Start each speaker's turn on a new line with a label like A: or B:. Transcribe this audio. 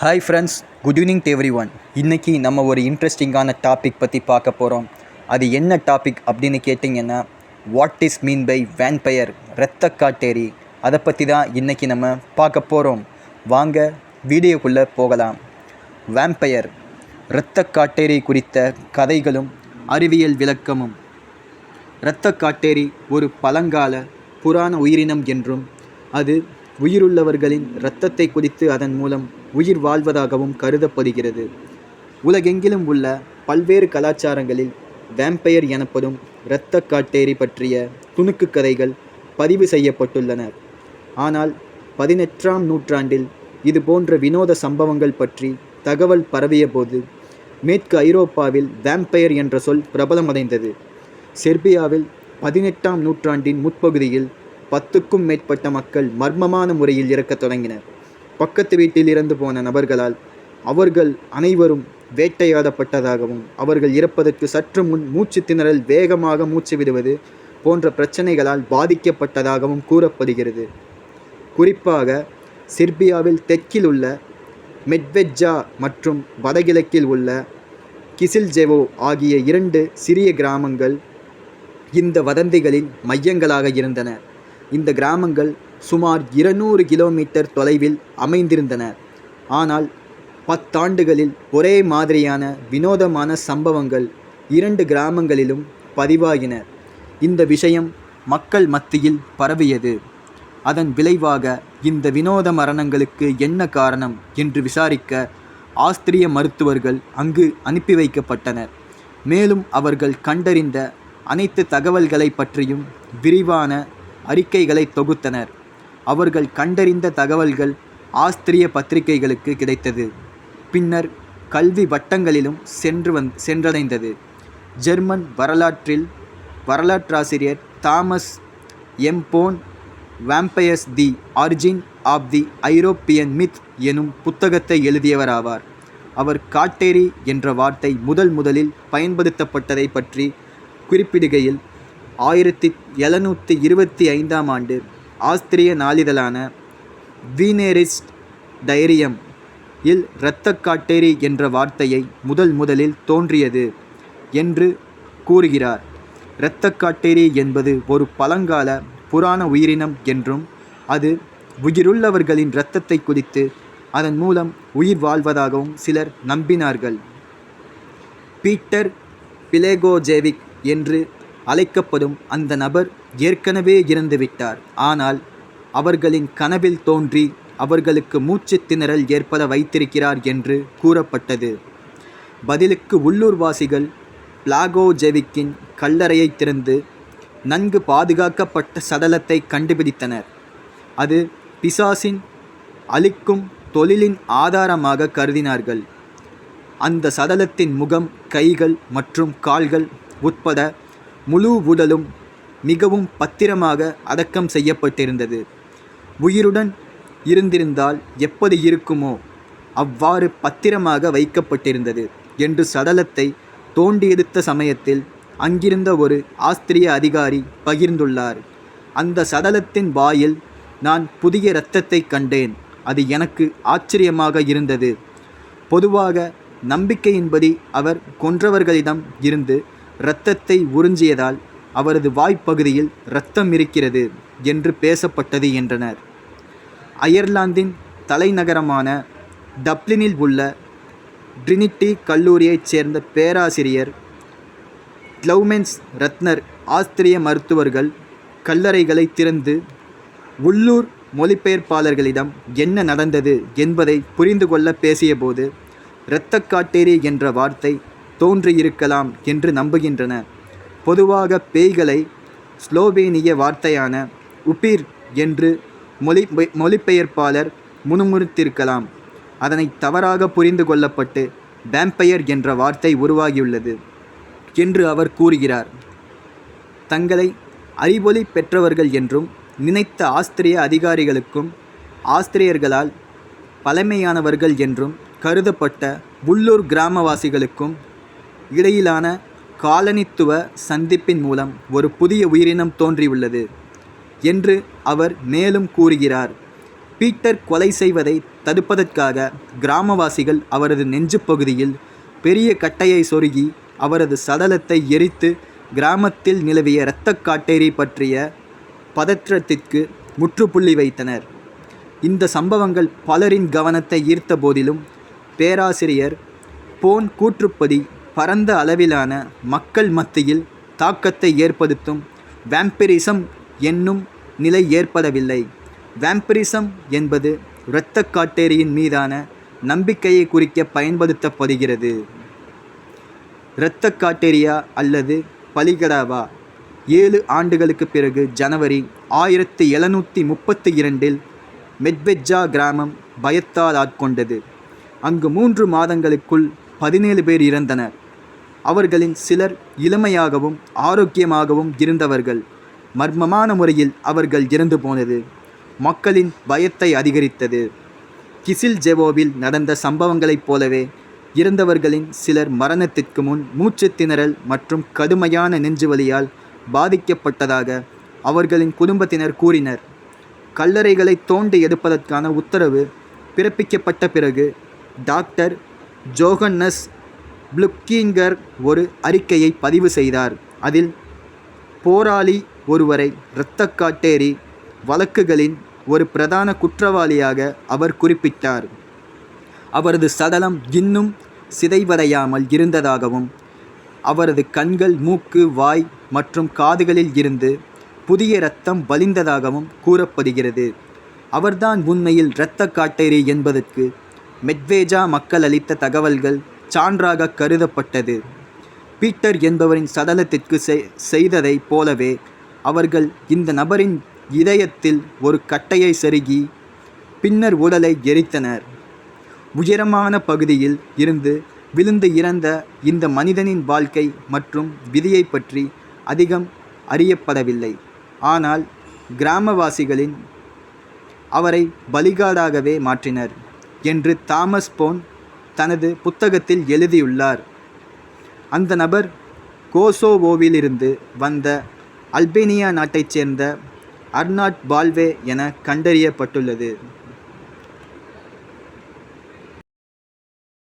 A: Hi friends, good evening to every one. இன்றைக்கி நம்ம ஒரு இன்ட்ரெஸ்டிங்கான டாபிக் பற்றி பார்க்க போகிறோம். அது என்ன டாபிக் அப்படின்னு கேட்டிங்கன்னா, what is mean by vampire, இரத்த காட்டேரி. அதை பற்றி தான் இன்றைக்கி நம்ம பார்க்க போகிறோம். வாங்க வீடியோக்குள்ளே போகலாம். வேம்பயர், இரத்த காட்டேரி குறித்த கதைகளும் அறிவியல் விளக்கமும். இரத்த காட்டேரி ஒரு பழங்கால புராண உயிரினம் என்றும் அது உயிருள்ளவர்களின் இரத்தத்தை குடித்து அதன் மூலம் உயிர் வாழ்வதாகவும் கருதப்படுகிறது. உலகெங்கிலும் உள்ள பல்வேறு கலாச்சாரங்களில் வேம்பயர் எனப்படும் இரத்த காட்டேரி பற்றிய துணுக்கு கதைகள் பதிவு செய்யப்பட்டுள்ளன. ஆனால் 18ஆம் நூற்றாண்டில் இது போன்ற வினோத சம்பவங்கள் பற்றி தகவல் பரவிய போது மேற்கு ஐரோப்பாவில் வேம்பயர் என்ற சொல் பிரபலமடைந்தது. செர்பியாவில் 18ஆம் நூற்றாண்டின் முற்பகுதியில் 10க்கும் மேற்பட்ட மக்கள் மர்மமான முறையில் இறக்கத் தொடங்கினர். பக்கத்து வீட்டில் இறந்து போன நபர்களால் அவர்கள் அனைவரும் வேட்டையாடப்பட்டதாகவும் அவர்கள் இறப்பதற்கு சற்று முன் மூச்சு திணறல், வேகமாக மூச்சு விடுவது போன்ற பிரச்சனைகளால் பாதிக்கப்பட்டதாகவும் கூறப்படுகிறது. குறிப்பாக செர்பியாவில் தெற்கில் உள்ள மெட்வெட்ஜா மற்றும் வடகிழக்கில் உள்ள கிசில்ஜெவோ ஆகிய 2 சிறிய கிராமங்கள் இந்த வதந்திகளின் மையங்களாக இருந்தன. இந்த கிராமங்கள் சுமார் 200 கிலோமீட்டர் தொலைவில் அமைந்திருந்தன. ஆனால் 10 ஆண்டுகளில் ஒரே மாதிரியான வினோதமான சம்பவங்கள் 2 கிராமங்களிலும் பதிவாகின. இந்த விஷயம் மக்கள் மத்தியில் பரவியது. அதன் விளைவாக இந்த வினோத மரணங்களுக்கு என்ன காரணம் என்று விசாரிக்க ஆஸ்திரிய மருத்துவர்கள் அங்கு அனுப்பி வைக்கப்பட்டனர். மேலும் அவர்கள் கண்டறிந்த அனைத்து தகவல்களை பற்றியும் விரிவான அறிக்கைகளை தொகுத்தனர். அவர்கள் கண்டறிந்த தகவல்கள் ஆஸ்திரிய பத்திரிகைகளுக்கு கிடைத்தது. பின்னர் கல்வி வட்டங்களிலும் சென்றடைந்தது. ஜெர்மன் வரலாற்றாசிரியர் தாமஸ் எம்போன் vampires the origin of the European myth எனும் புத்தகத்தை எழுதியவர் ஆவார். அவர் காட்டேரி என்ற வார்த்தை முதலில் பயன்படுத்தப்பட்டதை பற்றி குறிப்பிடுகையில் 1725ஆம் ஆண்டு ஆஸ்திரிய நாளிதழான வீனெரிஸ்ட் டைரியம் இல் இரத்த காட்டேரி என்ற வார்த்தையை முதலில் தோன்றியது என்று கூறுகிறார். இரத்த காட்டேரி என்பது ஒரு பழங்கால புராண உயிரினம் என்றும் அது உயிருள்ளவர்களின் இரத்தத்தை குடித்து அதன் மூலம் உயிர் வாழ்வதாகவும் சிலர் நம்பினார்கள். பீட்டர் பிளேகோஜெவிக் என்று அழைக்கப்படும் அந்த நபர் ஏற்கனவே இறந்துவிட்டார். ஆனால் அவர்களின் கனவில் தோன்றி அவர்களுக்கு மூச்சு திணறல் ஏற்பட வைத்திருக்கிறார் என்று கூறப்பட்டது. பதிலுக்கு உள்ளூர்வாசிகள் பிளாகோஜெவிக்கின் கல்லறையை திறந்து நன்கு பாதுகாக்கப்பட்ட சடலத்தை கண்டுபிடித்தனர். அது பிசாசின் அழிக்கும் தொழிலின் ஆதாரமாக கருதினார்கள். அந்த சடலத்தின் முகம், கைகள் மற்றும் கால்கள் உட்பட முழு உடலும் மிகவும் பத்திரமாக அடக்கம் செய்யப்பட்டிருந்தது. உயிருடன் இருந்திருந்தால் எப்படி இருக்குமோ அவ்வாறு பத்திரமாக வைக்கப்பட்டிருந்தது என்று சடலத்தை தோண்டி எடுத்த சமயத்தில் அங்கிருந்த ஒரு ஆஸ்திரிய அதிகாரி பகிர்ந்துள்ளார். அந்த சடலத்தின் வாயில் நான் புதிய இரத்தத்தை கண்டேன். அது எனக்கு ஆச்சரியமாக இருந்தது. பொதுவாக நம்பிக்கையின்படி அவர் கொன்றவர்களிடம் இருந்து இரத்தத்தை உறிஞ்சியதால் அவரது வாய்ப்பகுதியில் இரத்தம் இருக்கிறது என்று பேசப்பட்டது என்றனர். அயர்லாந்தின் தலைநகரமான டப்ளினில் உள்ள ட்ரினிட்டி கல்லூரியைச் சேர்ந்த பேராசிரியர் கிளௌமென்ஸ் ரத்னர் ஆஸ்திரிய மருத்துவர்கள் கல்லறைகளை திறந்து உள்ளூர் மொழிபெயர்ப்பாளர்களிடம் என்ன நடந்தது என்பதை புரிந்து கொள்ள பேசியபோது இரத்த காட்டேரி என்ற வார்த்தை தோன்றியிருக்கலாம் என்று நம்புகின்றனர். பொதுவாக பேய்களை ஸ்லோவேனிய வார்த்தையான உபிர் என்று மொழிபெயர்ப்பாளர் முணுமுணுத்திருக்கலாம். அதனை தவறாக புரிந்து கொள்ளப்பட்டு வேம்பயர் என்ற வார்த்தை உருவாகியுள்ளது என்று அவர் கூறுகிறார். தங்களை அறிவொளி பெற்றவர்கள் என்றும் நினைத்த ஆஸ்திரிய அதிகாரிகளுக்கும் ஆஸ்திரியர்களால் பழமையானவர்கள் என்றும் கருதப்பட்ட உள்ளூர் கிராமவாசிகளுக்கும் இடையிலான காலனித்துவ சந்திப்பின் மூலம் ஒரு புதிய உயிரினம் தோன்றியுள்ளது என்று அவர் மேலும் கூறுகிறார். பீட்டர் கொலை செய்வதை தடுப்பதற்காக கிராமவாசிகள் அவரது நெஞ்சு பகுதியில் பெரிய கட்டையை சொருகி அவரது சடலத்தை எரித்து கிராமத்தில் நிலவிய இரத்தக்காட்டேரி பற்றிய பதற்றத்திற்கு முற்றுப்புள்ளி வைத்தனர். இந்த சம்பவங்கள் பலரின் கவனத்தை ஈர்த்த போதிலும் பேராசிரியர் போன் கூற்றுப்படி பரந்த அளவிலான மக்கள் மத்தியில் தாக்கத்தை ஏற்படுத்தும் வேம்பிரிசம் என்னும் நிலை ஏற்படவில்லை. வேம்பிரிசம் என்பது இரத்தக்காட்டேரியின் மீதான நம்பிக்கையை குறிக்க பயன்படுத்தப்படுகிறது. இரத்தக்காட்டேரியா அல்லது பலிகடாவா 7 ஆண்டுகளுக்கு பிறகு ஜனவரி 1732 மெட்வெட்ஜா கிராமம் பயத்தால் ஆட்கொண்டது. அங்கு 3 மாதங்களுக்குள் 17 பேர் இறந்தனர். அவர்களின் சிலர் இளமையாகவும் ஆரோக்கியமாகவும் இருந்தவர்கள். மர்மமான முறையில் அவர்கள் இறந்து போனது மக்களின் பயத்தை அதிகரித்தது. கிசில்ஜெவோவில் நடந்த சம்பவங்களைப் போலவே இறந்தவர்களின் சிலர் மரணத்திற்கு முன் மூச்சுத் திணறல் மற்றும் கடுமையான நெஞ்சுவலியால் பாதிக்கப்பட்டதாக அவர்களின் குடும்பத்தினர் கூறினர். கல்லறைகளை தோண்டி எடுப்பதற்கான உத்தரவு பிறப்பிக்கப்பட்ட பிறகு டாக்டர் ஜோகன்னஸ் ப்ளுக்கிங்கர் ஒரு அறிக்கையை பதிவு செய்தார். அதில் போராளி ஒருவரை இரத்தக்காட்டேரி வழக்குகளின் ஒரு பிரதான குற்றவாளியாக அவர் குறிப்பிட்டார். அவரது சடலம் இன்னும் சிதைவடையாமல் இருந்ததாகவும் அவரது கண்கள், மூக்கு, வாய் மற்றும் காதுகளில் இருந்து புதிய இரத்தம் வழிந்ததாகவும் கூறப்படுகிறது. அவர்தான் உண்மையில் இரத்தக்காட்டேரி என்பதற்கு மெட்வேஜா மக்கள் அளித்த தகவல்கள் சான்றாக கருதப்பட்டது. பீட்டர் என்பவரின் சடலத்திற்கு செய்ததை போலவே அவர்கள் இந்த நபரின் இதயத்தில் ஒரு கட்டையை செருகி பின்னர் உடலை எரித்தனர். உயரமான பகுதியில் இருந்து விழுந்து இறந்த இந்த மனிதனின் வாழ்க்கை மற்றும் விதியை பற்றி அதிகம் அறியப்படவில்லை. ஆனால் கிராமவாசிகளின் அவரை பலிகாடாகவே மாற்றினர் என்று தாமஸ் போன் தனது புத்தகத்தில் எழுதியுள்ளார். அந்த நபர் கோசோவோவிலிருந்து வந்த அல்பேனியா நாட்டைச் சேர்ந்த அர்னாட் பால்வே என கண்டறியப்பட்டுள்ளது.